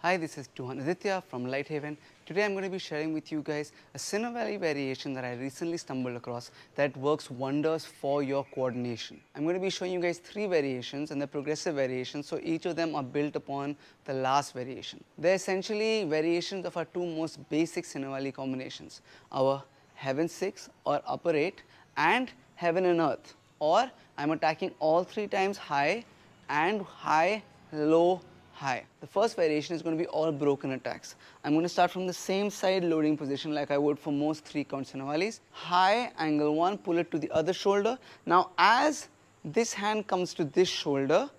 Hi, this is Tuhan Aditya from Lighthaven. Today I'm going to be sharing with you guys a Cinnavalli variation that I recently stumbled across that works wonders for your coordination. I'm going to be showing you guys 3 variations and they're progressive variations, so each of them are built upon the last variation. They're essentially variations of our 2 most basic Cinnavalli combinations, our heaven 6 or upper 8 and heaven and earth, or I'm attacking all 3 times high and high, low, high. The first variation is going to be all broken attacks. I'm going to start from the same side loading position like I would for most 3 count Cinnavallis. High, angle 1, pull it to the other shoulder. Now as this hand comes to this shoulder,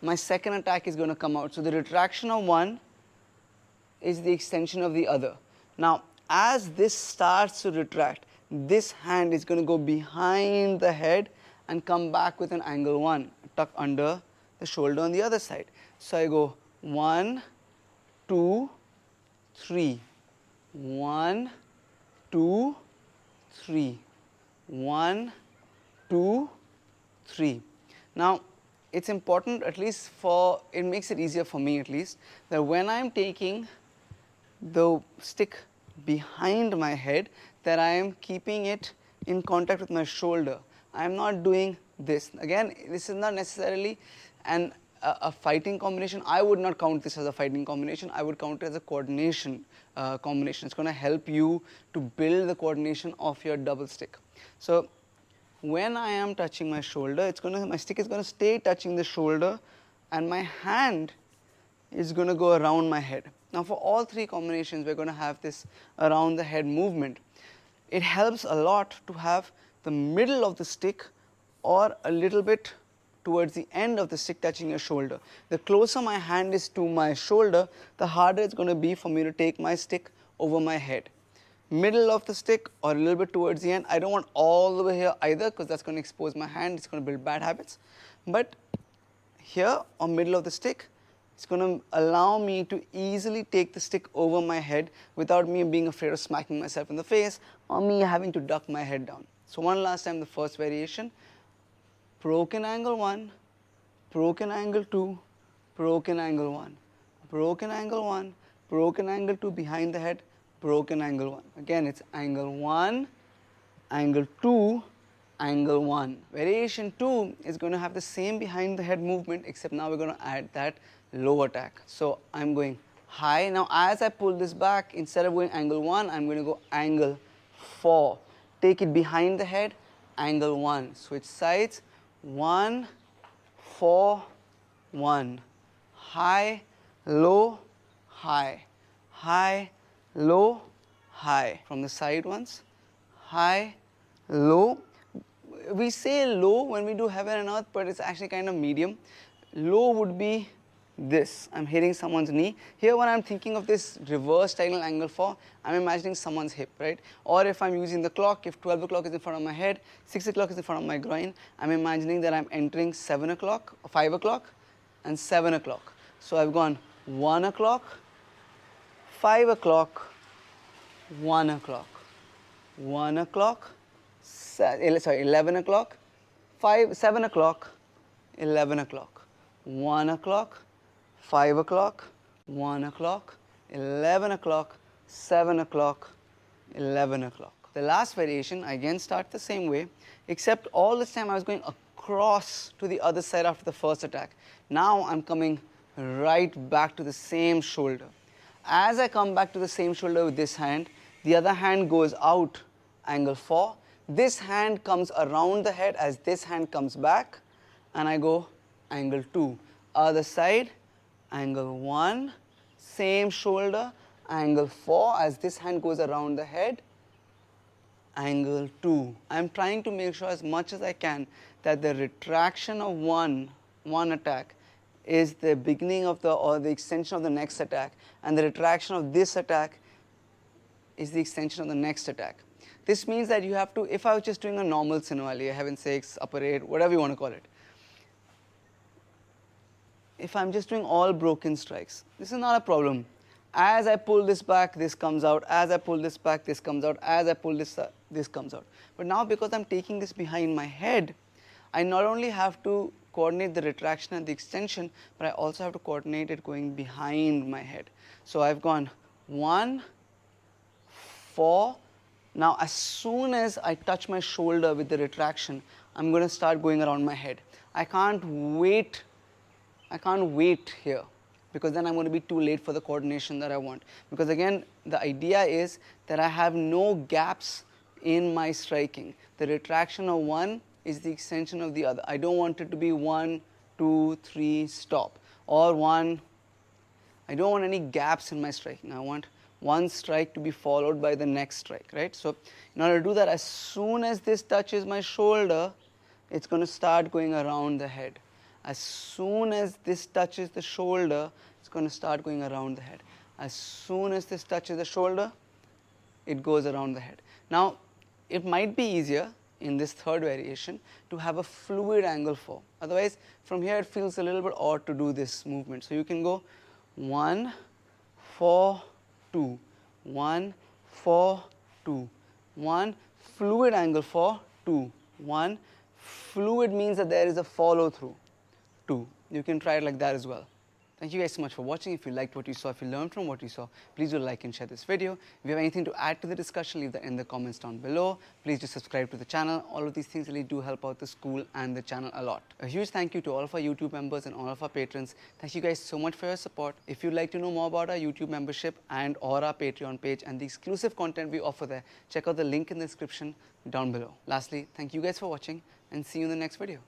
my second attack is going to come out. So the retraction of one is the extension of the other. Now as this starts to retract, this hand is going to go behind the head and come back with an angle 1, tuck under the shoulder on the other side. So I go 1, 2, 3, 1, 2, 3, 1, 2, 3. Now it's important, at least for, it makes it easier for me at least, that when I'm taking the stick behind my head, that I am keeping it in contact with my shoulder. I am not doing this. Again, this is not necessarily a fighting combination. I would not count this as a fighting combination. I would count it as a coordination combination. It's going to help you to build the coordination of your double stick. So when I am touching my shoulder, my stick is going to stay touching the shoulder and my hand is going to go around my head. Now for all 3 combinations, we're going to have this around the head movement. It helps a lot to have the middle of the stick or a little bit towards the end of the stick touching your shoulder. The closer my hand is to my shoulder, the harder it's going to be for me to take my stick over my head. Middle of the stick or a little bit towards the end. I don't want all the way here either because that's going to expose my hand, it's going to build bad habits. But here or middle of the stick, it's going to allow me to easily take the stick over my head without me being afraid of smacking myself in the face or me having to duck my head down. So one last time, the first variation, broken angle 1, broken angle 2, broken angle 1, broken angle 1, broken angle 2 behind the head, broken angle 1. Again, it's angle 1, angle 2, angle 1. Variation 2 is going to have the same behind the head movement, except now we're going to add that low attack. So I'm going high. Now as I pull this back, instead of going angle 1, I'm going to go angle 4. Take it behind the head, angle 1. Switch sides, 1, 4, 1. High, low, high. High, low, high. From the side ones, high, low. We say low when we do heaven and earth, but it's actually kind of medium. Low would be this. I'm hitting someone's knee. Here when I'm thinking of this reverse diagonal angle 4, I'm imagining someone's hip, right? Or if I'm using the clock, if 12 o'clock is in front of my head, 6 o'clock is in front of my groin, I'm imagining that I'm entering 7 o'clock, 5 o'clock and 7 o'clock. So I've gone 1 o'clock, 5 o'clock, 1 o'clock, 1 o'clock, 11 o'clock, 7 o'clock, 11 o'clock, 1 o'clock, 5 o'clock, 1 o'clock, 11 o'clock, 7 o'clock, 11 o'clock. The last variation, I again start the same way, except all this time I was going across to the other side after the first attack. Now I'm coming right back to the same shoulder. As I come back to the same shoulder with this hand, the other hand goes out, angle 4. This hand comes around the head as this hand comes back, and I go angle 2. Other side, angle 1, same shoulder, angle 4 as this hand goes around the head, angle 2. I'm trying to make sure as much as I can that the retraction of one attack is the beginning of the extension of the next attack, and the retraction of this attack is the extension of the next attack. This means that you have to, if I was just doing a normal Cinnavalli, heaven 6, upper 8, whatever you want to call it, if I'm just doing all broken strikes, this is not a problem. As I pull this back, this comes out. As I pull this back, this comes out. As I pull this, this comes out. But now because I'm taking this behind my head, I not only have to coordinate the retraction and the extension, but I also have to coordinate it going behind my head. So I've gone 1, 4. Now as soon as I touch my shoulder with the retraction, I'm going to start going around my head. I can't wait here, because then I'm going to be too late for the coordination that I want. Because again, the idea is that I have no gaps in my striking. The retraction of one is the extension of the other. I don't want it to be 1, 2, 3, stop, or 1. I don't want any gaps in my striking. I want one strike to be followed by the next strike, right? So in order to do that, as soon as this touches my shoulder, it's going to start going around the head. As soon as this touches the shoulder, it's going to start going around the head. As soon as this touches the shoulder, it goes around the head. Now, it might be easier in this third variation to have a fluid angle 4. Otherwise, from here it feels a little bit odd to do this movement. So you can go 1, 4, 2, 1, 4, 2, 1, fluid angle 4, 2, 1. Fluid means that there is a follow through. 2. You can try it like that as well. Thank you guys so much for watching. If you liked what you saw, if you learned from what you saw, please do like and share this video. If you have anything to add to the discussion, leave that in the comments down below. Please do subscribe to the channel. All of these things really do help out the school and the channel a lot. A huge thank you to all of our YouTube members and all of our patrons. Thank you guys so much for your support. If you'd like to know more about our YouTube membership and or our Patreon page and the exclusive content we offer there, check out the link in the description down below. Lastly, thank you guys for watching and see you in the next video.